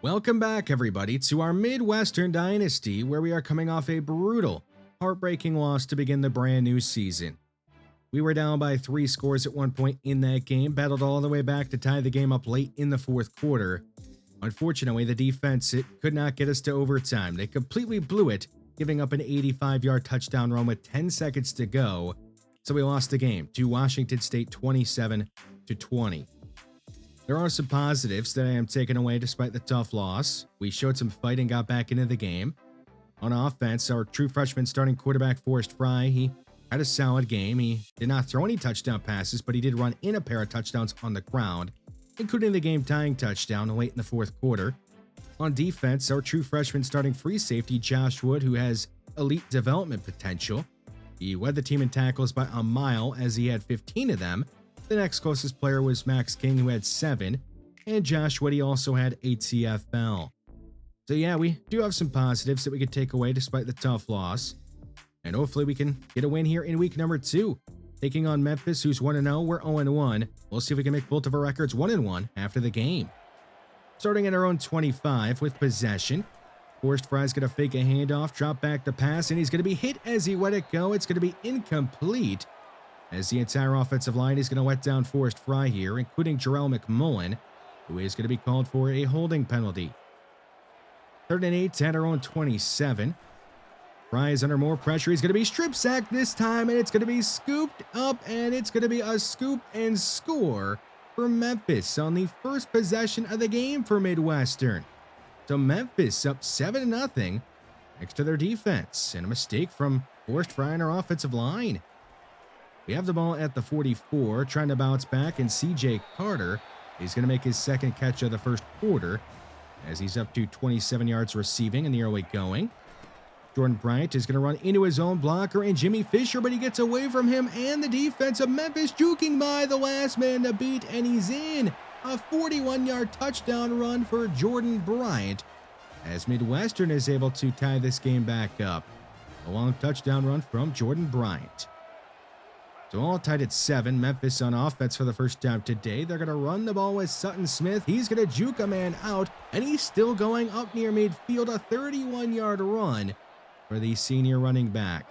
Welcome back, everybody, to our Midwestern Dynasty, where we are coming off a brutal, heartbreaking loss to begin the brand new season. We were down by 3 scores at one point in that game, battled all the way back to tie the game up late in the fourth quarter. Unfortunately, the defense could not get us to overtime. They completely blew it, giving up an 85-yard touchdown run with 10 seconds to go. So we lost the game to Washington State 27-20. There are some positives that I am taking away despite the tough loss. We showed some fight and got back into the game. On offense, our true freshman starting quarterback Forrest Fry, he had a solid game. He did not throw any touchdown passes, but he did run in a pair of touchdowns on the ground, including the game-tying touchdown late in the fourth quarter. On defense, our true freshman starting free safety Josh Wood, who has elite development potential. He led the team in tackles by a mile as he had 15 of them. The next closest player was Max King, who had 7, and Josh Woody also had 8 CFL. So yeah, we do have some positives that we could take away despite the tough loss. And hopefully we can get a win here in week number 2. Taking on Memphis, who's 1-0, we're 0-1. We'll see if we can make both of our records 1-1 after the game. Starting at our own 25 with possession. Forrest Fry's going to fake a handoff, drop back the pass, and he's going to be hit as he let it go. It's going to be incomplete, as the entire offensive line is going to let down Forrest Fry here, including Jarrell McMullen, who is going to be called for a holding penalty. 3rd and 8 at our own 27. Fry is under more pressure. He's going to be strip sacked this time, and it's going to be scooped up, and it's going to be a scoop and score for Memphis on the first possession of the game for Midwestern. So Memphis up 7-0 next to their defense, and a mistake from Forrest Fry on our offensive line. We have the ball at the 44, trying to bounce back, and CJ Carter is going to make his second catch of the first quarter, as he's up to 27 yards receiving in the early going. Jordan Bryant is going to run into his own blocker and Jimmy Fisher, but he gets away from him, and the defense of Memphis juking by the last man to beat, and he's in. A 41-yard touchdown run for Jordan Bryant, as Midwestern is able to tie this game back up. A long touchdown run from Jordan Bryant. So all tied at 7. Memphis on offense for the first time today. They're going to run the ball with Sutton Smith. He's going to juke a man out, and he's still going up near midfield. A 31-yard run for the senior running back.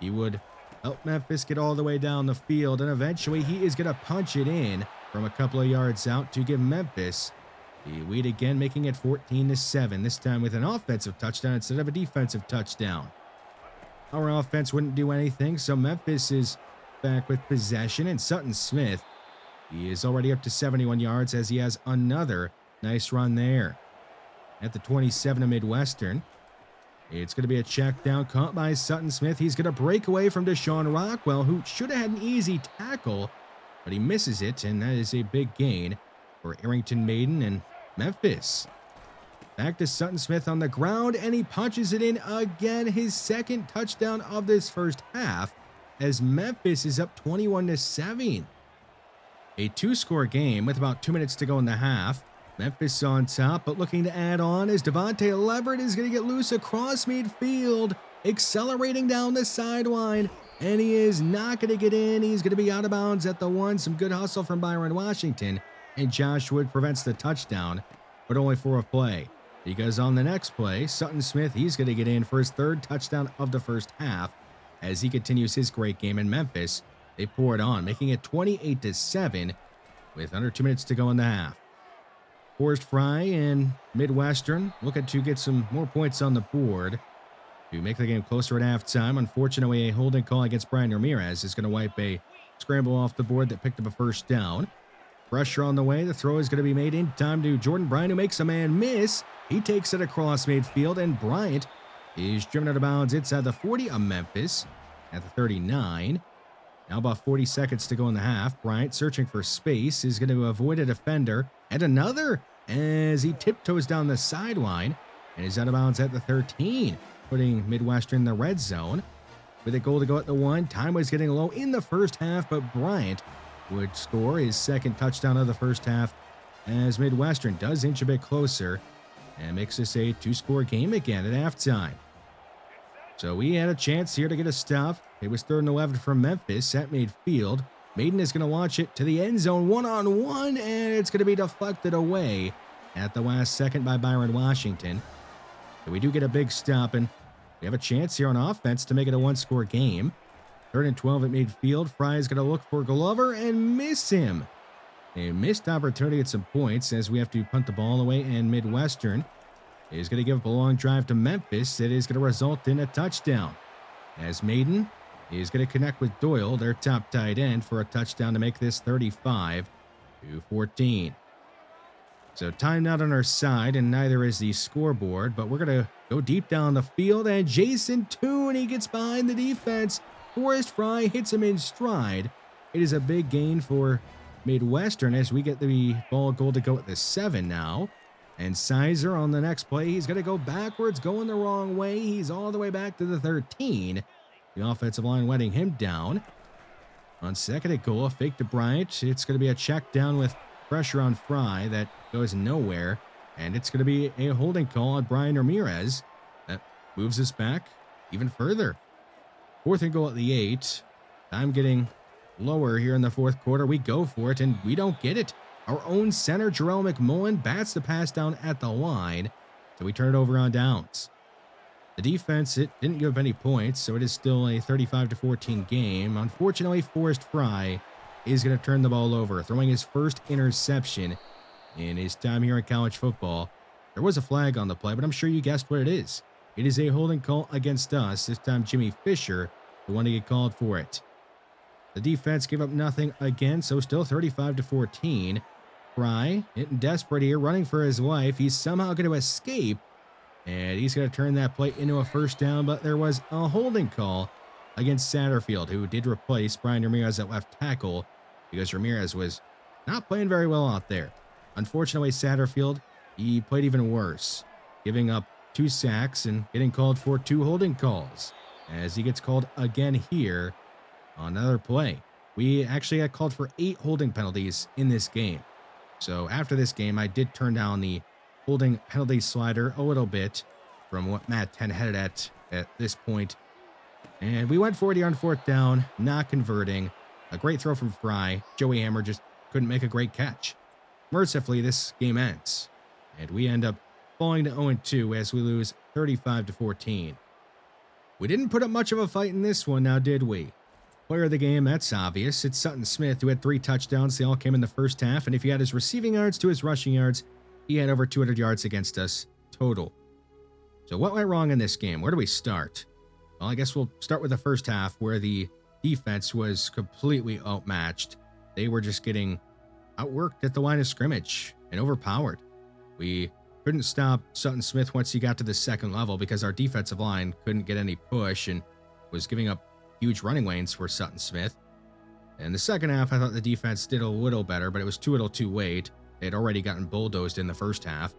He would help Memphis get all the way down the field, and eventually he is going to punch it in from a couple of yards out to give Memphis the lead again, making it 14-7, this time with an offensive touchdown instead of a defensive touchdown. Our offense wouldn't do anything, so Memphis is back with possession, and Sutton Smith, he is already up to 71 yards as he has another nice run there. At the 27 of Midwestern, it's going to be a check down caught by Sutton Smith. He's going to break away from Deshaun Rockwell, who should have had an easy tackle, but he misses it, and that is a big gain for Arrington Maiden and Memphis. Back to Sutton Smith on the ground, and he punches it in again, his second touchdown of this first half, as Memphis is up 21-7. A 2-score game with about 2 minutes to go in the half. Memphis on top, but looking to add on as Devontae Leverett is going to get loose across midfield, accelerating down the sideline, and he is not going to get in. He's going to be out of bounds at the 1. Some good hustle from Byron Washington, and Josh Wood prevents the touchdown, but only for a play. Because on the next play, Sutton Smith, he's going to get in for his 3rd touchdown of the first half as he continues his great game in Memphis. They pour it on, making it 28-7 with under 2 minutes to go in the half. Forrest Fry and Midwestern looking to get some more points on the board to make the game closer at halftime. Unfortunately, a holding call against Brian Ramirez is going to wipe a scramble off the board that picked up a first down. Pressure on the way. The throw is going to be made in time to Jordan Bryant, who makes a man miss. He takes it across midfield, and Bryant is driven out of bounds inside the 40 of Memphis at the 39. Now about 40 seconds to go in the half. Bryant, searching for space, is going to avoid a defender and another as he tiptoes down the sideline and is out of bounds at the 13, putting Midwestern in the red zone. With a goal to go at the 1, time was getting low in the first half, but Bryant would score his second touchdown of the first half as Midwestern does inch a bit closer and makes this a 2-score game again at halftime. So we had a chance here to get a stop. It was 3rd and 11 from Memphis at midfield. Maiden is going to launch it to the end zone one-on-one, and it's going to be deflected away at the last second by Byron Washington. So we do get a big stop, and we have a chance here on offense to make it a one-score game. 3rd and 12 at midfield. Fry is going to look for Glover and miss him. A missed opportunity at some points as we have to punt the ball away, and Midwestern is going to give up a long drive to Memphis that is going to result in a touchdown. As Maiden is going to connect with Doyle, their top tight end, for a touchdown to make this 35-14. So time not on our side, and neither is the scoreboard, but we're going to go deep down the field, and Jason Tooney gets behind the defense. Forrest Fry hits him in stride. It is a big gain for Midwestern as we get the ball goal to go at the 7 now. And Sizer on the next play, he's going to go backwards, going the wrong way. He's all the way back to the 13. The offensive line letting him down. On 2nd and goal, a fake to Bryant. It's going to be a check down with pressure on Fry that goes nowhere. And it's going to be a holding call on Brian Ramirez. That moves us back even further. 4th and goal at the 8. Time getting lower here in the 4th quarter. We go for it, and we don't get it. Our own center, Jarrell McMullen, bats the pass down at the line, so we turn it over on downs. The defense, it didn't give up any points, so it is still a 35-14 game. Unfortunately, Forrest Fry is going to turn the ball over, throwing his first interception in his time here in college football. There was a flag on the play, but I'm sure you guessed what it is. It is a holding call against us, this time Jimmy Fisher, the one to get called for it. The defense gave up nothing again, so still 35-14. Fry, getting desperate here, running for his life. He's somehow going to escape, and he's going to turn that play into a first down, but there was a holding call against Satterfield, who did replace Brian Ramirez at left tackle because Ramirez was not playing very well out there. Unfortunately, Satterfield, he played even worse, giving up 2 sacks and getting called for 2 holding calls, as he gets called again here on another play. We actually got called for 8 holding penalties in this game. So after this game, I did turn down the holding penalty slider a little bit from what Matt 10 had it at this point. And we went 40 on 4th down, not converting. A great throw from Fry. Joey Hammer just couldn't make a great catch. Mercifully, this game ends, and we end up falling to 0-2 as we lose 35-14. We didn't put up much of a fight in this one now, did we? Player of the game, that's obvious. It's Sutton Smith, who had 3 touchdowns. They all came in the first half, and if you add his receiving yards to his rushing yards, he had over 200 yards against us total. So what went wrong in this game? Where do we start? Well, I guess we'll start with the first half, where the defense was completely outmatched. They were just getting outworked at the line of scrimmage and overpowered. We couldn't stop Sutton Smith once he got to the 2nd level because our defensive line couldn't get any push and was giving up huge running lanes for Sutton Smith. In the second half, I thought the defense did a little better, but it was too little too late. They had already gotten bulldozed in the first half.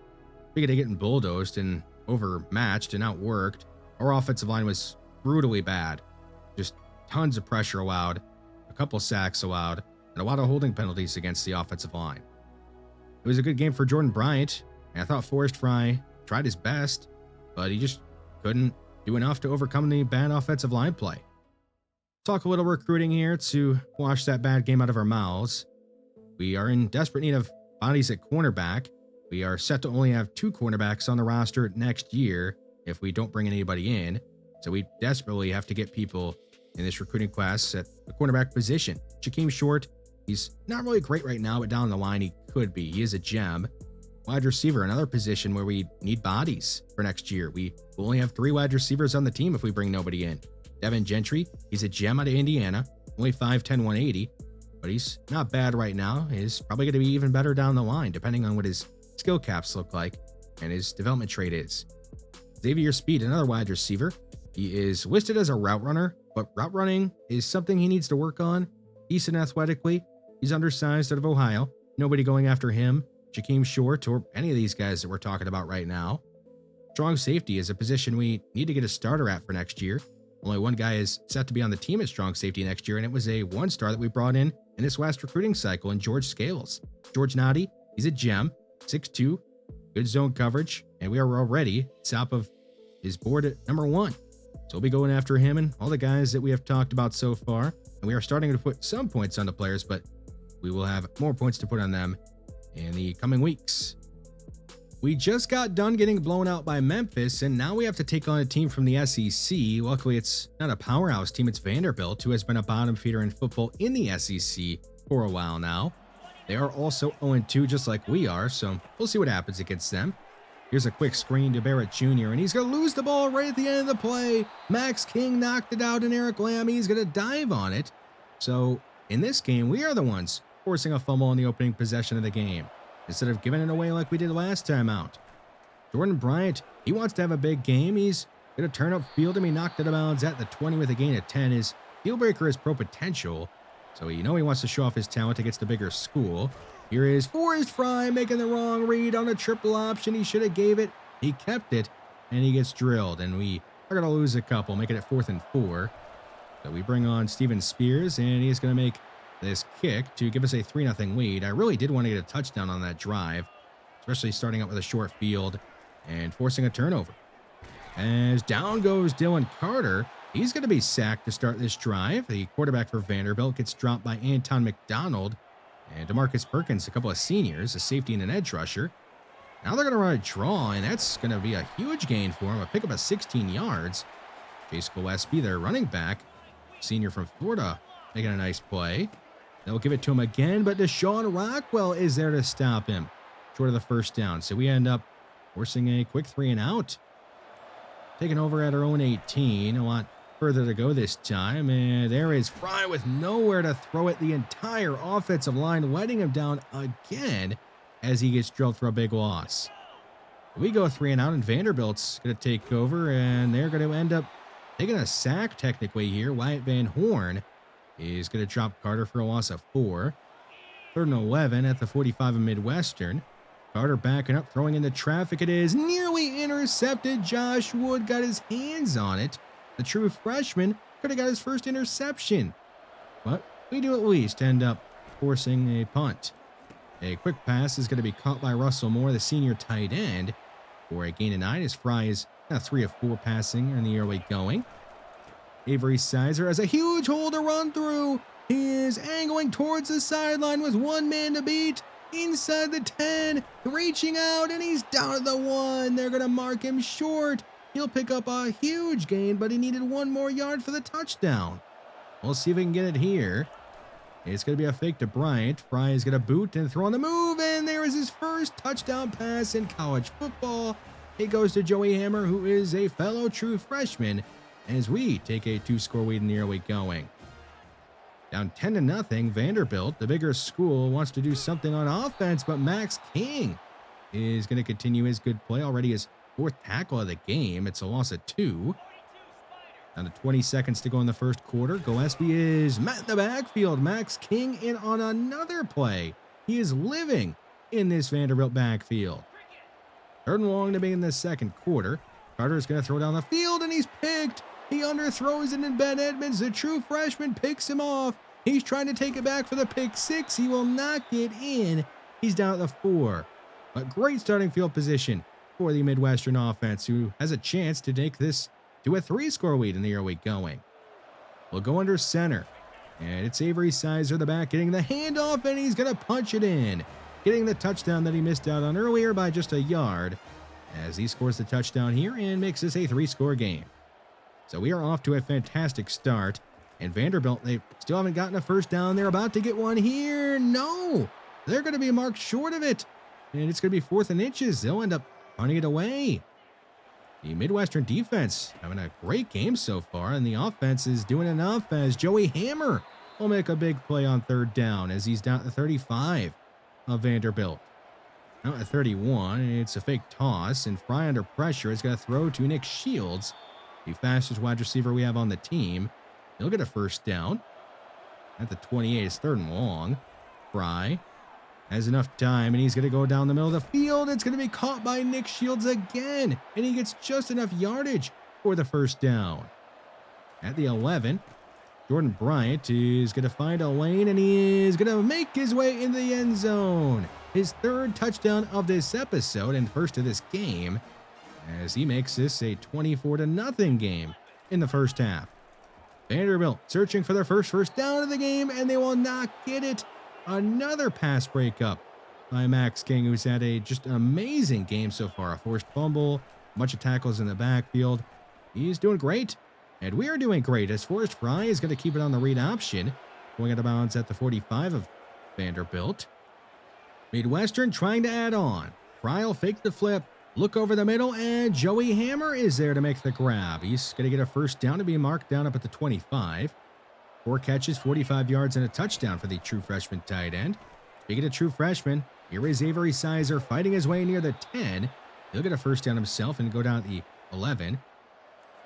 Speaking of getting bulldozed and overmatched and outworked, our offensive line was brutally bad. Just tons of pressure allowed, a couple sacks allowed, and a lot of holding penalties against the offensive line. It was a good game for Jordan Bryant, and I thought Forrest Fry tried his best, but he just couldn't do enough to overcome the bad offensive line play. Talk a little recruiting here to wash that bad game out of our mouths. We are in desperate need of bodies at cornerback. We are set to only have 2 cornerbacks on the roster next year if we don't bring anybody in. So we desperately have to get people in this recruiting class at the cornerback position. Jakeem Short, he's not really great right now, but down the line he could be. He is a gem. Wide receiver, another position where we need bodies for next year. We will only have 3 wide receivers on the team if we bring nobody in. Devin Gentry, he's a gem out of Indiana, only 5'10", 180, but he's not bad right now. He's probably going to be even better down the line, depending on what his skill caps look like and his development trait is. Xavier Speed, another wide receiver. He is listed as a route runner, but route running is something he needs to work on. Decent athletically. He's undersized out of Ohio. Nobody going after him, Jakeem Short, or any of these guys that we're talking about right now. Strong safety is a position we need to get a starter at for next year. Only one guy is set to be on the team at strong safety next year, and it was a 1-star that we brought in this last recruiting cycle in George Scales. George Noddy, he's a gem, 6'2", good zone coverage, and we are already top of his board at number 1. So we'll be going after him and all the guys that we have talked about so far, and we are starting to put some points on the players, but we will have more points to put on them in the coming weeks. We just got done getting blown out by Memphis, and now we have to take on a team from the SEC. Luckily, it's not a powerhouse team, it's Vanderbilt, who has been a bottom feeder in football in the SEC for a while now. They are also 0-2 just like we are, so we'll see what happens against them. Here's a quick screen to Barrett Jr., and he's going to lose the ball right at the end of the play. Max King knocked it out, and Eric Lammy is going to dive on it. So in this game, we are the ones forcing a fumble in the opening possession of the game, instead of giving it away like we did last time out. Jordan Bryant, he wants to have a big game. He's going to turn up field him. He knocked it out of bounds at the 20 with a gain of 10. His deal breaker is pro potential, so you know he wants to show off his talent against the bigger school. Here is Forrest Fry making the wrong read on a triple option. He should have gave it. He kept it, and he gets drilled, and we are going to lose a couple, making it 4th and 4. So we bring on Steven Spears, and he's going to make this kick to give us a 3-0 lead. I really did want to get a touchdown on that drive, especially starting out with a short field and forcing a turnover. As down goes Dylan Carter, he's going to be sacked to start this drive. The quarterback for Vanderbilt gets dropped by Anton McDonald and DeMarcus Perkins, a couple of seniors, a safety and an edge rusher. Now they're going to run a draw, and that's going to be a huge gain for him, a pickup of 16 yards. Chase Gillespie, their running back, senior from Florida, making a nice play. They'll give it to him again, but Deshaun Rockwell is there to stop him, short of the first down. So we end up forcing a quick 3-and-out. Taking over at our own 18, a lot further to go this time. And there is Fry with nowhere to throw it. The entire offensive line letting him down again as he gets drilled for a big loss. We go 3-and-out, and Vanderbilt's going to take over, and they're going to end up taking a sack technically here. Wyatt Van Horn is going to drop Carter for a loss of 4. 3rd and 11 at the 45 of Midwestern. Carter backing up, throwing into traffic. It is nearly intercepted. Josh Wood got his hands on it. The true freshman could have got his first interception. But we do at least end up forcing a punt. A quick pass is going to be caught by Russell Moore, the senior tight end, for a gain of 9 as Fry is now 3 of 4 passing in the early going. Avery Sizer has a huge hole to run through. He is angling towards the sideline with one man to beat. Inside the 10, reaching out, and he's down at the 1. They're going to mark him short. He'll pick up a huge gain, but he needed 1 more yard for the touchdown. We'll see if we can get it here. It's going to be a fake to Bryant. Fry is going to boot and throw on the move, and there is his first touchdown pass in college football. It goes to Joey Hammer, who is a fellow true freshman, as we take a 2-score lead in the early going. Down 10-0, Vanderbilt, the bigger school, wants to do something on offense, but Max King is going to continue his good play. Already his 4th tackle of the game. It's a loss of 2. Down to 20 seconds to go in the first quarter. Gillespie is met in the backfield. Max King in on another play. He is living in this Vanderbilt backfield. 3rd and long to begin the second quarter. Carter's going to throw down the field, and he's picked. He underthrows it, and Ben Edmonds, the true freshman, picks him off. He's trying to take it back for the pick 6. He will not get in. He's down at the 4. But great starting field position for the Midwestern offense, who has a chance to take this to a 3-score lead in the early going. We'll go under center, and it's Avery Sizer, the back, getting the handoff, and he's going to punch it in, getting the touchdown that he missed out on earlier by just a yard, as he scores the touchdown here and makes this a 3-score game. So we are off to a fantastic start, and Vanderbilt, they still haven't gotten a first down. They're about to get one here. No, they're going to be marked short of it, and it's going to be 4th and inches. They'll end up punting it away. The Midwestern defense having a great game so far, and the offense is doing enough as Joey Hammer will make a big play on 3rd down as he's down at the 35 of Vanderbilt. Now at 31, it's a fake toss, and Fry under pressure is going to throw to Nick Shields, the fastest wide receiver we have on the team. He'll get a first down. At the 28, it's 3rd and long. Fry has enough time, and he's going to go down the middle of the field. It's going to be caught by Nick Shields again, and he gets just enough yardage for the first down. At the 11, Jordan Bryant is going to find a lane, and he is going to make his way into the end zone. His 3rd touchdown of this episode and first of this game, as he makes this a 24-0 game in the first half. Vanderbilt searching for their first down of the game, and they will not get it. Another pass breakup by Max King, who's had a just amazing game so far. A forced fumble, a bunch of tackles in the backfield. He's doing great. And we are doing great as Forrest Fry is going to keep it on the read option, going out of bounds at the 45 of Vanderbilt. Midwestern trying to add on. Fry will fake the flip, look over the middle, and Joey Hammer is there to make the grab. He's going to get a first down to be marked down up at the 25. 4 catches, 45 yards, and a touchdown for the true freshman tight end. Speaking of true freshman, here is Avery Sizer fighting his way near the 10. He'll get a first down himself and go down at the 11.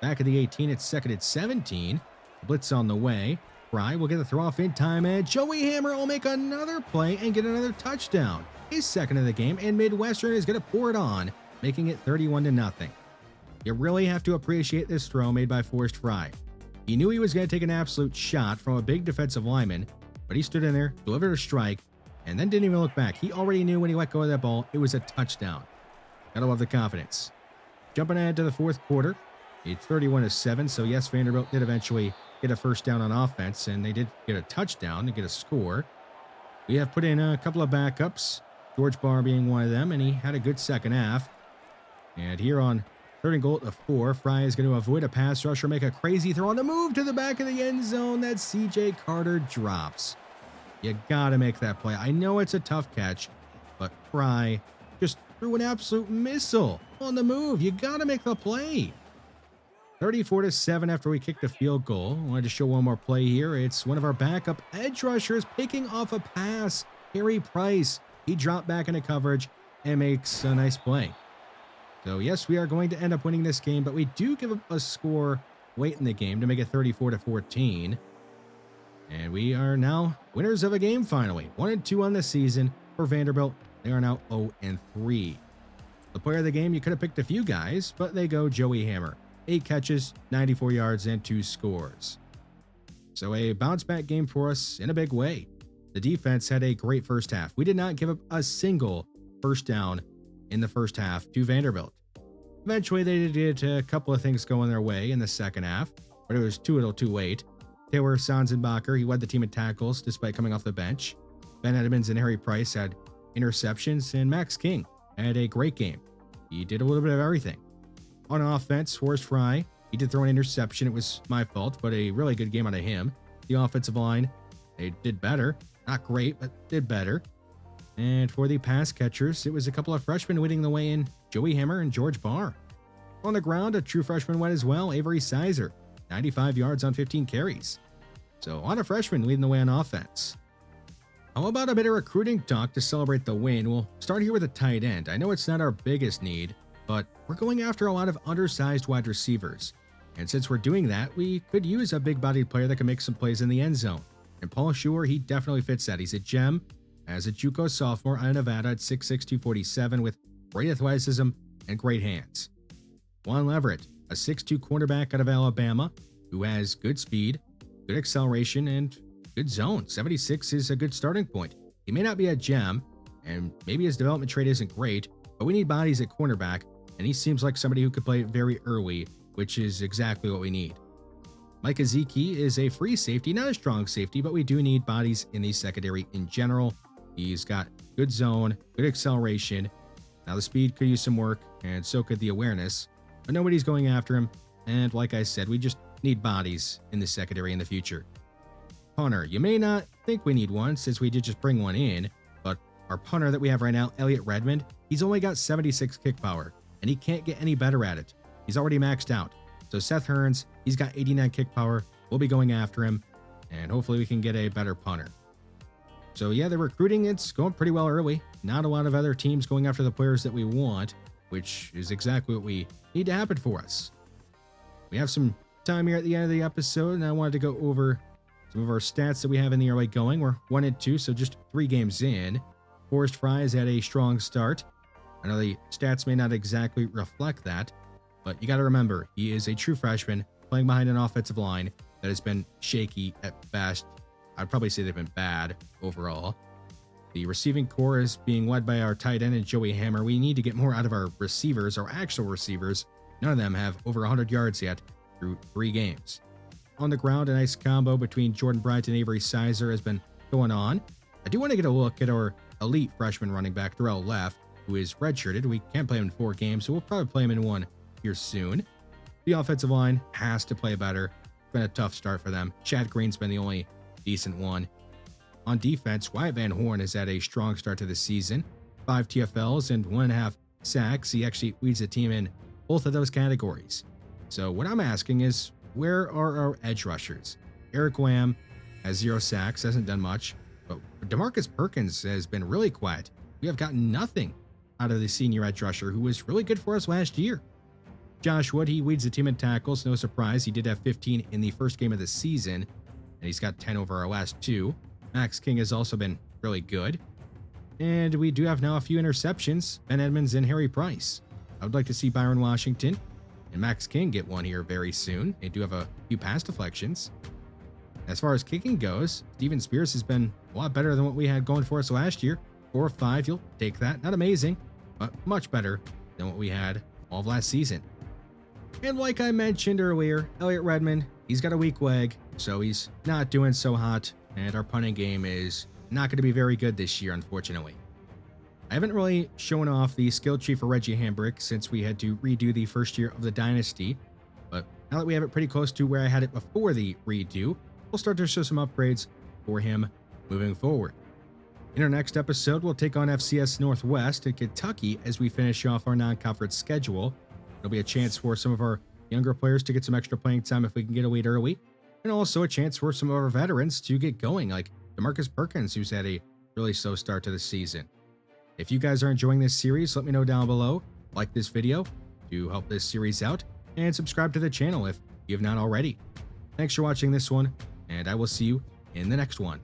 Back at the 18, it's second at 17. Blitz on the way. Fry will get the throw off in time, and Joey Hammer will make another play and get another touchdown. His second of the game, and Midwestern is going to pour it on, making it 31-0. You really have to appreciate this throw made by Forrest Fry. He knew he was going to take an absolute shot from a big defensive lineman, but he stood in there, delivered a strike, and then didn't even look back. He already knew when he let go of that ball, it was a touchdown. Gotta love the confidence. Jumping ahead to the fourth quarter, it's 31-7, so yes, Vanderbilt did eventually get a first down on offense, and they did get a touchdown to get a score. We have put in a couple of backups, George Barr being one of them, and he had a good second half. And here on 3rd and goal at the 4, Fry is going to avoid a pass rusher, make a crazy throw on the move to the back of the end zone that C.J. Carter drops. You got to make that play. I know it's a tough catch, but Fry just threw an absolute missile on the move. You got to make the play. 34-7 after we kicked a field goal. I wanted to show one more play here. It's one of our backup edge rushers picking off a pass. Harry Price. He dropped back into coverage and makes a nice play. So yes, we are going to end up winning this game, but we do give up a score late in the game to make it 34-14. And we are now winners of a game finally. 1-2 on the season for Vanderbilt. They are now 0-3. The player of the game, you could have picked a few guys, but they go Joey Hammer. 8 catches, 94 yards, and 2 scores. So a bounce back game for us in a big way. The defense had a great first half. We did not give up a single first down in the first half to Vanderbilt. Eventually, they did get a couple of things going their way in the second half, but it was too little too late. Taylor Sanzenbacher, he led the team in tackles despite coming off the bench. Ben Edmonds and Harry Price had interceptions, and Max King had a great game. He did a little bit of everything. On offense, Forrest Fry, he did throw an interception. It was my fault, but a really good game out of him. The offensive line, they did better. Not great, but did better. And for the pass catchers, it was a couple of freshmen leading the way in Joey Hammer and George Barr. On the ground, a true freshman went as well, Avery Sizer, 95 yards on 15 carries. So on a freshman leading the way on offense. How about a bit of recruiting talk to celebrate the win? We'll start here with a tight end. I know it's not our biggest need, but we're going after a lot of undersized wide receivers. And since we're doing that, we could use a big-bodied player that can make some plays in the end zone. And Paul Schuer, he definitely fits that. He's a gem as a JUCO sophomore out of Nevada at 6'6", 247 with great athleticism and great hands. Juan Leverett, a 6'2" cornerback out of Alabama who has good speed, good acceleration, and good zone. 76 is a good starting point. He may not be a gem, and maybe his development trade isn't great, but we need bodies at cornerback, and he seems like somebody who could play very early, which is exactly what we need. Mike Ezeki is a free safety, not a strong safety, but we do need bodies in the secondary in general. He's got good zone, good acceleration. Now the speed could use some work, and so could the awareness, but nobody's going after him, and like I said, we just need bodies in the secondary in the future. Punter, you may not think we need one since we did just bring one in, but our punter that we have right now, Elliot Redmond, he's only got 76 kick power, and he can't get any better at it. He's already maxed out. So Seth Hearns, he's got 89 kick power. We'll be going after him, and hopefully we can get a better punter. So yeah, the recruiting, it's going pretty well early. Not a lot of other teams going after the players that we want, which is exactly what we need to happen for us. We have some time here at the end of the episode, and I wanted to go over some of our stats that we have in the early going. We're 1-2, so just 3 games in. Forrest Fry has had a strong start. I know the stats may not exactly reflect that, but you got to remember, he is a true freshman playing behind an offensive line that has been shaky at best. I'd probably say they've been bad overall. The receiving core is being led by our tight end and Joey Hammer. We need to get more out of our receivers, our actual receivers. None of them have over 100 yards yet through 3 games. On the ground, a nice combo between Jordan Bryant and Avery Sizer has been going on. I do want to get a look at our elite freshman running back Darrell Left, who is redshirted. We can't play him in 4 games, so we'll probably play him in 1 here soon. The offensive line has to play better. It's been a tough start for them. Chad Green's been the only decent one. On defense, Wyatt Van Horn has had a strong start to the season. 5 TFLs and 1.5 sacks. He actually leads the team in both of those categories. So what I'm asking is, where are our edge rushers? Eric Wham has 0 sacks, hasn't done much, but DeMarcus Perkins has been really quiet. We have gotten nothing out of the senior edge rusher, who was really good for us last year. Josh Wood, he leads the team in tackles, no surprise. He did have 15 in the first game of the season, and he's got 10 over our last 2. Max King has also been really good. And we do have now a few interceptions, Ben Edmonds and Harry Price. I would like to see Byron Washington and Max King get one here very soon. They do have a few pass deflections. As far as kicking goes, Steven Spears has been a lot better than what we had going for us last year. 4 or 5, you'll take that. Not amazing, but much better than what we had all of last season. And like I mentioned earlier, Elliott Redmond, he's got a weak leg, so he's not doing so hot, and our punting game is not going to be very good this year, unfortunately. I haven't really shown off the skill tree for Reggie Hambrick since we had to redo the first year of the Dynasty, but now that we have it pretty close to where I had it before the redo, we'll start to show some upgrades for him moving forward. In our next episode, we'll take on FCS Northwest and Kentucky as we finish off our non-conference schedule. It'll be a chance for some of our younger players to get some extra playing time if we can get a lead early, and also a chance for some of our veterans to get going, like DeMarcus Perkins, who's had a really slow start to the season. If you guys are enjoying this series, let me know down below. Like this video to help this series out, and subscribe to the channel if you have not already. Thanks for watching this one, and I will see you in the next one.